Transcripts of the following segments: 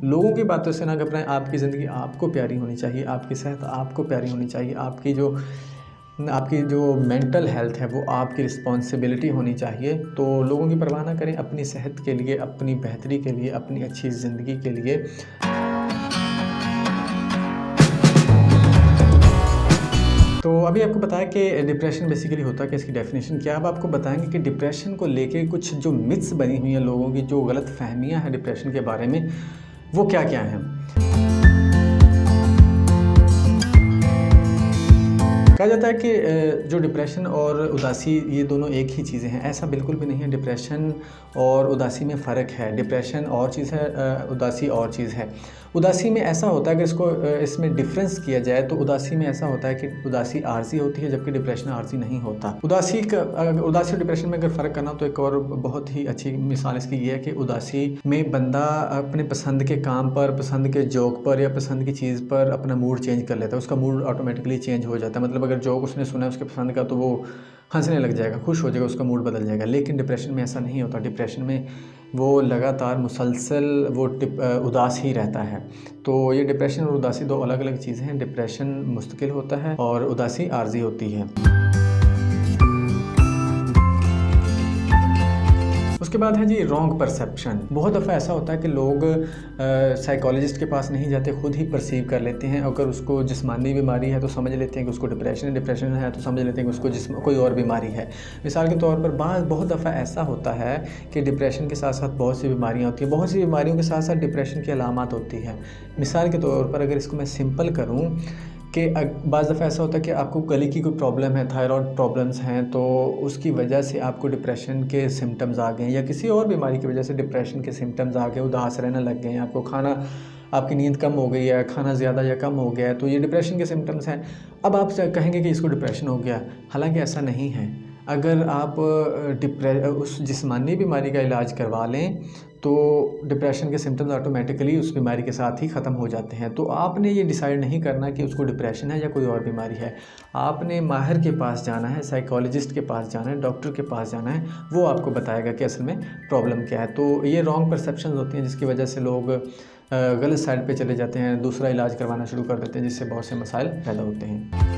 लोगों की बातों से ना घबराएं। आपकी ज़िंदगी आपको प्यारी होनी चाहिए, आपकी सेहत आपको प्यारी होनी चाहिए, आपकी जो मेंटल हेल्थ है वो आपकी रिस्पॉन्सिबिलिटी होनी चाहिए। तो लोगों की परवाह ना करें, अपनी सेहत के लिए, अपनी बेहतरी के लिए, अपनी अच्छी ज़िंदगी के लिए। तो अभी आपको बताया कि डिप्रेशन बेसिकली होता क्या, इसकी डेफिनेशन क्या है। अब आपको बताएंगे कि डिप्रेशन को लेके कुछ जो मिथ्स बनी हुई हैं लोगों की, जो गलत फहमियाँ हैं डिप्रेशन के बारे में, वो क्या क्या हैं। कहा जाता है कि जो डिप्रेशन और उदासी ये दोनों एक ही चीज़ें हैं। ऐसा बिल्कुल भी नहीं है। डिप्रेशन और उदासी में फ़र्क है। डिप्रेशन और चीज़ है, उदासी और चीज़ है। उदासी में ऐसा होता है कि इसमें डिफरेंस किया जाए तो उदासी में ऐसा होता है कि उदासी आर्ज़ी होती है, जबकि डिप्रेशन आर्ज़ी नहीं होता। उदासी और डिप्रेशन में अगर फ़र्क करना तो एक और बहुत ही अच्छी मिसाल इसकी ये है कि उदासी में बंदा अपने पसंद के काम पर, पसंद के जोक पर या पसंद की चीज़ पर अपना मूड चेंज कर लेता है। उसका मूड ऑटोमेटिकली चेंज हो जाता है। मतलब अगर जोक उसने सुना है उसके पसंद का तो वो हंसने लग जाएगा, खुश हो जाएगा, उसका मूड बदल जाएगा। लेकिन डिप्रेशन में ऐसा नहीं होता। डिप्रेशन में वो लगातार मुसलसल उदास ही रहता है। तो ये डिप्रेशन और उदासी दो अलग अलग चीज़ें हैं। डिप्रेशन मुस्तकिल होता है और उदासी आर्जी होती है। उसके बाद है जी रॉन्ग परसेप्शन। बहुत दफ़ा ऐसा होता है कि लोग साइकोलॉजिस्ट के पास नहीं जाते, खुद ही परसीव कर लेते हैं। अगर उसको जिस्मानी बीमारी है तो समझ लेते हैं कि उसको डिप्रेशन है तो समझ लेते हैं कि उसको कोई और बीमारी है। मिसाल के तौर पर बहुत दफ़ा ऐसा होता है कि डिप्रेशन के साथ साथ बहुत सी बीमारियाँ होती हैं। बहुत सी बीमारियों के साथ साथ डिप्रेशन की अलामत होती है। मिसाल के तौर पर अगर इसको मैं सिंपल करूँ कि बाज़ दफ़ा ऐसा होता है कि आपको गले की कोई प्रॉब्लम है, थायराइड प्रॉब्लम्स हैं, तो उसकी वजह से आपको डिप्रेशन के सिम्पटम्स आ गए हैं, या किसी और बीमारी की वजह से डिप्रेशन के सिम्पटम्स आ गए, उदास रहने लग गए हैं, आपकी नींद कम हो गई है, खाना ज़्यादा या कम हो गया है, तो ये डिप्रेशन के सिम्पटम्स हैं। अब आप कहेंगे कि इसको डिप्रेशन हो गया, हालांकि ऐसा नहीं है। अगर आप उस जिस्मानी बीमारी का इलाज करवा लें तो डिप्रेशन के सिम्टम्स ऑटोमेटिकली उस बीमारी के साथ ही ख़त्म हो जाते हैं। तो आपने ये डिसाइड नहीं करना कि उसको डिप्रेशन है या कोई और बीमारी है। आपने माहिर के पास जाना है, साइकोलॉजिस्ट के पास जाना है, डॉक्टर के पास जाना है, वो आपको बताएगा कि असल में प्रॉब्लम क्या है। तो ये रॉन्ग परसेप्शंस होती हैं जिसकी वजह से लोग गलत साइड पे चले जाते हैं, दूसरा इलाज करवाना शुरू कर देते हैं, जिससे बहुत से मसाइल पैदा होते हैं।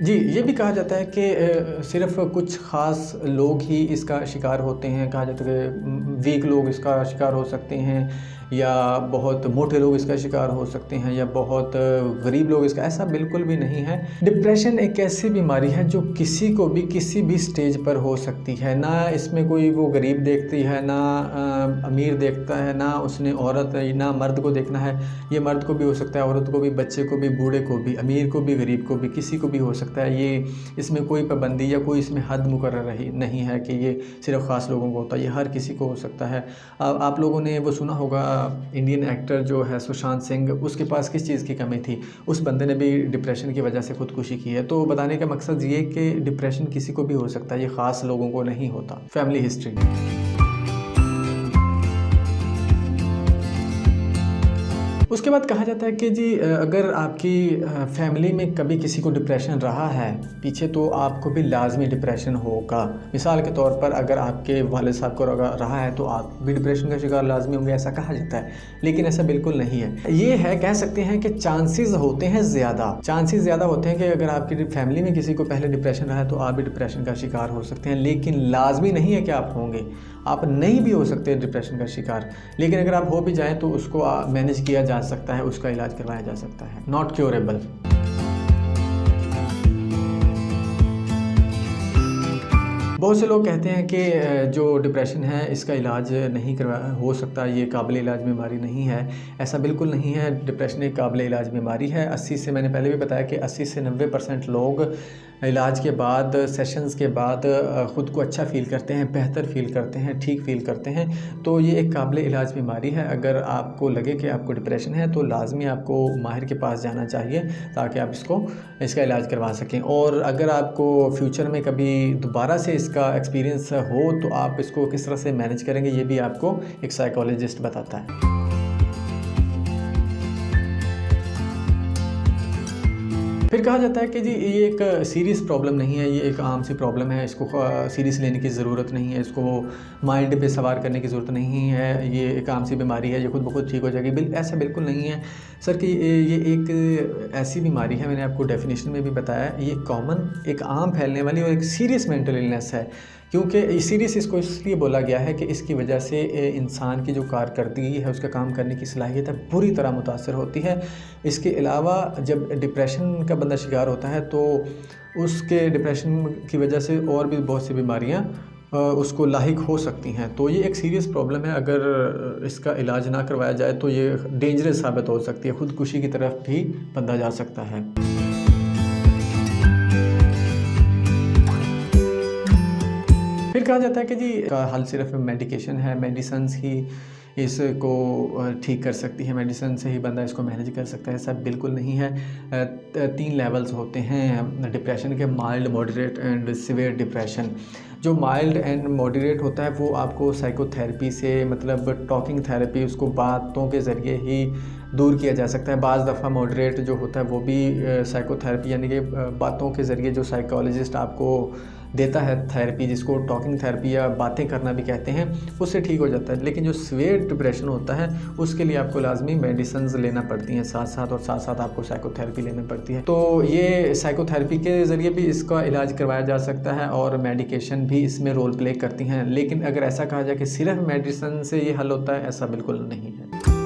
जी, ये भी कहा जाता है कि सिर्फ़ कुछ ख़ास लोग ही इसका शिकार होते हैं। कहा जाता है कि वीक लोग इसका शिकार हो सकते हैं, या बहुत मोटे लोग इसका शिकार हो सकते हैं, या बहुत गरीब लोग इसका। ऐसा बिल्कुल भी नहीं है। डिप्रेशन एक ऐसी बीमारी है जो किसी को भी किसी भी स्टेज पर हो सकती है। ना इसमें कोई वो गरीब देखती है, ना अमीर देखता है, ना उसने औरत ना मर्द को देखना है। ये मर्द को भी हो सकता है, औरत को भी, बच्चे को भी, बूढ़े को भी, अमीर को भी, गरीब को भी, किसी को भी हो सकता है। ये इसमें कोई पाबंदी या कोई इसमें हद मुकर्रर नहीं है कि ये सिर्फ़ ख़ास लोगों को होता है। ये हर किसी को हो सकता है। आप लोगों ने वो सुना होगा, इंडियन एक्टर जो है सुशांत सिंह, उसके पास किस चीज़ की कमी थी? उस बंदे ने भी डिप्रेशन की वजह से ख़ुदकुशी की है। तो बताने का मकसद ये कि डिप्रेशन किसी को भी हो सकता है, ये ख़ास लोगों को नहीं होता। Family history. उसके बाद कहा जाता है कि जी अगर आपकी फैमिली में कभी किसी को डिप्रेशन रहा है पीछे, तो आपको भी लाजमी डिप्रेशन होगा। मिसाल के तौर पर अगर आपके वालिद साहब को रहा है तो आप भी डिप्रेशन का शिकार लाजमी होंगे, ऐसा कहा जाता है। लेकिन ऐसा बिल्कुल नहीं है। ये है, कह सकते हैं कि चांसेस होते हैं ज़्यादा होते हैं कि अगर आपकी फैमिली में किसी को पहले डिप्रेशन रहा है तो आप भी डिप्रेशन का शिकार हो सकते हैं। लेकिन लाजमी नहीं है कि आप होंगे, आप नहीं भी हो सकते डिप्रेशन का शिकार। लेकिन अगर आप हो भी जाएँ तो उसको मैनेज किया जा सकता है, उसका इलाज करवाया जा सकता है। Not curable. बहुत से लोग कहते हैं कि जो डिप्रेशन है इसका इलाज नहीं हो सकता, ये काबिल इलाज बीमारी नहीं है। ऐसा बिल्कुल नहीं है। डिप्रेशन एक काबिल इलाज बीमारी है। मैंने पहले भी बताया कि 80 से 90% लोग इलाज के बाद, सेशंस के बाद ख़ुद को अच्छा फ़ील करते हैं, बेहतर फ़ील करते हैं, ठीक फ़ील करते हैं। तो ये एक काबिल इलाज बीमारी है। अगर आपको लगे कि आपको डिप्रेशन है तो लाजमी आपको माहिर के पास जाना चाहिए ताकि आप इसका इलाज करवा सकें। और अगर आपको फ्यूचर में कभी दोबारा से इसका एक्सपीरियंस हो तो आप इसको किस तरह से मैनेज करेंगे, ये भी आपको एक साइकोलॉजिस्ट बताता है। फिर कहा जाता है कि जी ये एक सीरियस प्रॉब्लम नहीं है, ये एक आम सी प्रॉब्लम है, इसको सीरियस लेने की ज़रूरत नहीं है, इसको माइंड पे सवार करने की ज़रूरत नहीं है, ये एक आम सी बीमारी है, ये खुद ब खुद ठीक हो जाएगी। ऐसा बिल्कुल नहीं है सर कि ये एक ऐसी बीमारी है, मैंने आपको डेफिनेशन में भी बताया, ये कॉमन एक आम फैलने वाली और एक सीरियस मेंटल इलनेस है। क्योंकि सीरियस इसको इसलिए बोला गया है कि इसकी वजह से इंसान की जो कारकर्दगी है, उसका काम करने की सलाहियत है, बुरी तरह मुतासर होती है। इसके अलावा जब डिप्रेशन का बंदा शिकार होता है तो उसके डिप्रेशन की वजह से और भी बहुत सी बीमारियां उसको लाहिक हो सकती हैं। तो ये एक सीरियस प्रॉब्लम है, अगर इसका इलाज ना करवाया जाए तो ये डेंजरस साबित हो सकती है, ख़ुदकुशी की तरफ भी बंदा जा सकता है। फिर कहा जाता है कि जी का हल सिर्फ मेडिकेशन है, मेडिसिन्स ही इसको ठीक कर सकती है, मेडिसिन से ही बंदा इसको मैनेज कर सकता है। ऐसा बिल्कुल नहीं है। 3 लेवल्स होते हैं डिप्रेशन के, mild, moderate and severe depression. जो माइल्ड एंड मॉडरेट होता है वो आपको साइकोथेरेपी से, मतलब टॉकिंग थेरेपी, उसको बातों के ज़रिए ही दूर किया जा सकता है। बाज़ दफ़ा मॉडरेट जो होता है वो भी साइकोथेरेपी यानी कि बातों के ज़रिए जो साइकोलॉजिस्ट आपको देता है थेरेपी, जिसको टॉकिंग थेरेपी या बातें करना भी कहते हैं, उससे ठीक हो जाता है। लेकिन जो सीवियर डिप्रेशन होता है उसके लिए आपको लाजमी मेडिसिन्स लेना पड़ती हैं साथ साथ आपको साइकोथेरेपी लेना पड़ती है। तो ये साइकोथेरेपी के ज़रिए भी इसका इलाज करवाया जा सकता है और मेडिकेशन भी इसमें रोल प्ले करती हैं। लेकिन अगर ऐसा कहा जाए कि सिर्फ मेडिसिन से ये हल होता है, ऐसा बिल्कुल नहीं है।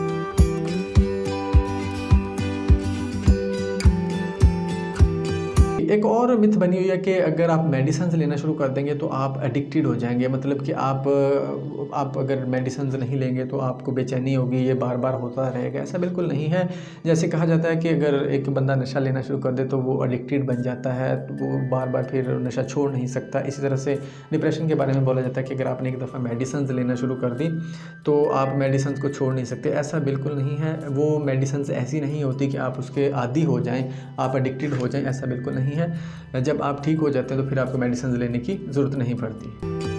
एक और मिथ बनी हुई है कि अगर आप मेडिसिन लेना शुरू कर देंगे तो आप एडिक्टेड हो जाएंगे, मतलब कि आप अगर मेडिसिन नहीं लेंगे तो आपको बेचैनी होगी, ये बार बार होता रहेगा। ऐसा बिल्कुल नहीं है। जैसे कहा जाता है कि अगर एक बंदा नशा लेना शुरू कर दे तो वो एडिक्टेड बन जाता है, तो वो बार बार फिर नशा छोड़ नहीं सकता। इसी तरह से डिप्रेशन के बारे में बोला जाता है कि अगर आपने एक दफ़ा मेडिसिन लेना शुरू कर दी तो आप मेडिसिन को छोड़ नहीं सकते। ऐसा बिल्कुल नहीं है। वो मेडिसिन ऐसी नहीं होती कि आप उसके आदी हो जाएँ, आप एडिक्टेड हो जाएँ, ऐसा बिल्कुल नहीं है। जब आप ठीक हो जाते हैं तो फिर आपको मेडिसिन लेने की ज़रूरत नहीं पड़ती।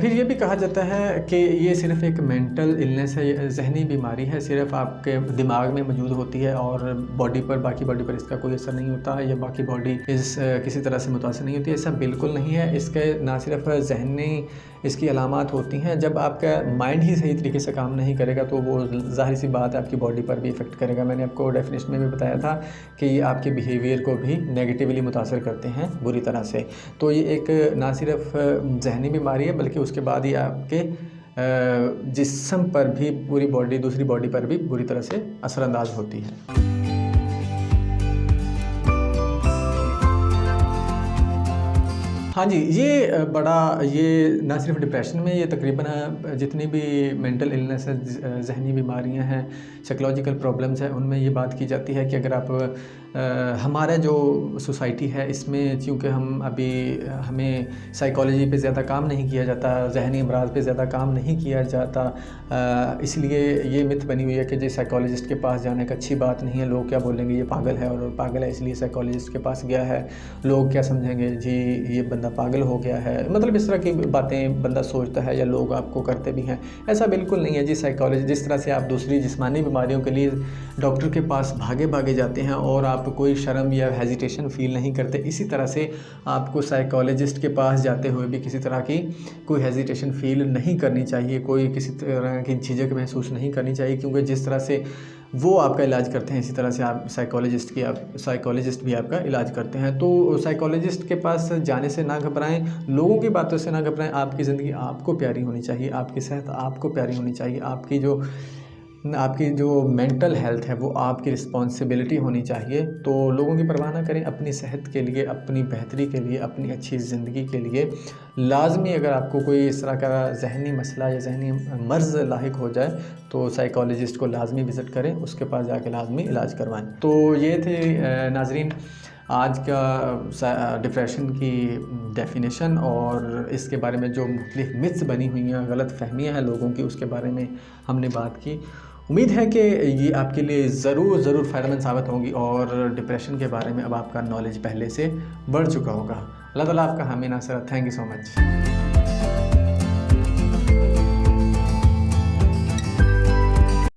फिर ये भी कहा जाता है कि ये सिर्फ़ एक मेंटल इलनेस है, ये ज़हनी बीमारी है, सिर्फ़ आपके दिमाग में मौजूद होती है और बाकी बॉडी पर इसका कोई असर नहीं होता है, या बाकी बॉडी किसी तरह से मुतासर नहीं होती है। ऐसा बिल्कुल नहीं है। इसके ना सिर्फ ज़हनी इसकी अलामात होती हैं, जब आपका माइंड ही सही तरीके से काम नहीं करेगा तो वो ज़ाहिर सी बात है आपकी बॉडी पर भी इफ़ेक्ट करेगा। मैंने आपको डेफिनेशन में भी बताया था कि ये आपके बिहेवियर को भी नेगेटिवली मुतासर करते हैं बुरी तरह से। तो ये एक ना सिर्फ ज़हनी बीमारी है बल्कि उसके बाद ये आपके जिस्म पर भी, पूरी बॉडी, दूसरी बॉडी पर भी बुरी तरह से असरअंदाज होती है। हाँ जी, ये ना सिर्फ डिप्रेशन में, ये तकरीबन जितनी भी मेंटल इलनेस है, ज़हनी बीमारियां हैं, साइकोलॉजिकल प्रॉब्लम्स हैं, उनमें ये बात की जाती है कि अगर आप हमारा जो सोसाइटी है इसमें चूँकि हमें साइकोलॉजी पे ज़्यादा काम नहीं किया जाता, ज़हनी अमराज पे ज़्यादा काम नहीं किया जाता, इसलिए ये मिथ बनी हुई है कि जी साइकोलॉजिस्ट के पास जाने का अच्छी बात नहीं है, लोग क्या बोलेंगे, ये पागल है, और पागल है इसलिए साइकोलॉजिस्ट के पास गया है, लोग क्या समझेंगे, जी ये बंदा पागल हो गया है। मतलब इस तरह की बातें बंदा सोचता है या लोग आपको करते भी हैं। ऐसा बिल्कुल नहीं है जी। साइकोलॉजी, जिस तरह से आप दूसरी जिस्मानी बीमारियों के लिए डॉक्टर के पास भागे जाते हैं और आप कोई शर्म या हेजिटेशन फ़ील नहीं करते, इसी तरह से आपको साइकोलॉजिस्ट के पास जाते हुए भी किसी तरह की कोई हेजिटेशन फ़ील नहीं करनी चाहिए, कोई किसी तरह की झिझक महसूस नहीं करनी चाहिए, क्योंकि जिस तरह से वो आपका इलाज करते हैं इसी तरह से आप साइकोलॉजिस्ट भी आपका इलाज करते हैं। तो साइकोलॉजिस्ट के पास जाने से ना घबराएं, लोगों की बातों से ना घबराएं। आपकी ज़िंदगी आपको प्यारी होनी चाहिए, आपकी सेहत आपको प्यारी होनी चाहिए, आपकी जो मेंटल हेल्थ है वो आपकी रिस्पॉन्सिबिलिटी होनी चाहिए। तो लोगों की परवाह ना करें, अपनी सेहत के लिए, अपनी बेहतरी के लिए, अपनी अच्छी ज़िंदगी के लिए लाजमी अगर आपको कोई इस तरह का ज़हनी मसला या ज़हनी मर्ज़ लाहिक हो जाए तो साइकोलॉजिस्ट को लाजमी विज़िट करें, उसके पास जाके लाजमी इलाज करवाएं। तो ये थे नाज़रीन आज का डिप्रेशन की डेफिनेशन और इसके बारे में जो मुख्तलिफ मिथ्स बनी हुई हैं, गलत फहमियाँ हैं लोगों की, उसके बारे में हमने बात की। उम्मीद है कि ये आपके लिए ज़रूर फ़ायदेमंद साबित होंगी और डिप्रेशन के बारे में अब आपका नॉलेज पहले से बढ़ चुका होगा। अल्लाह ताला आपका हामी नासर। Thank you so much.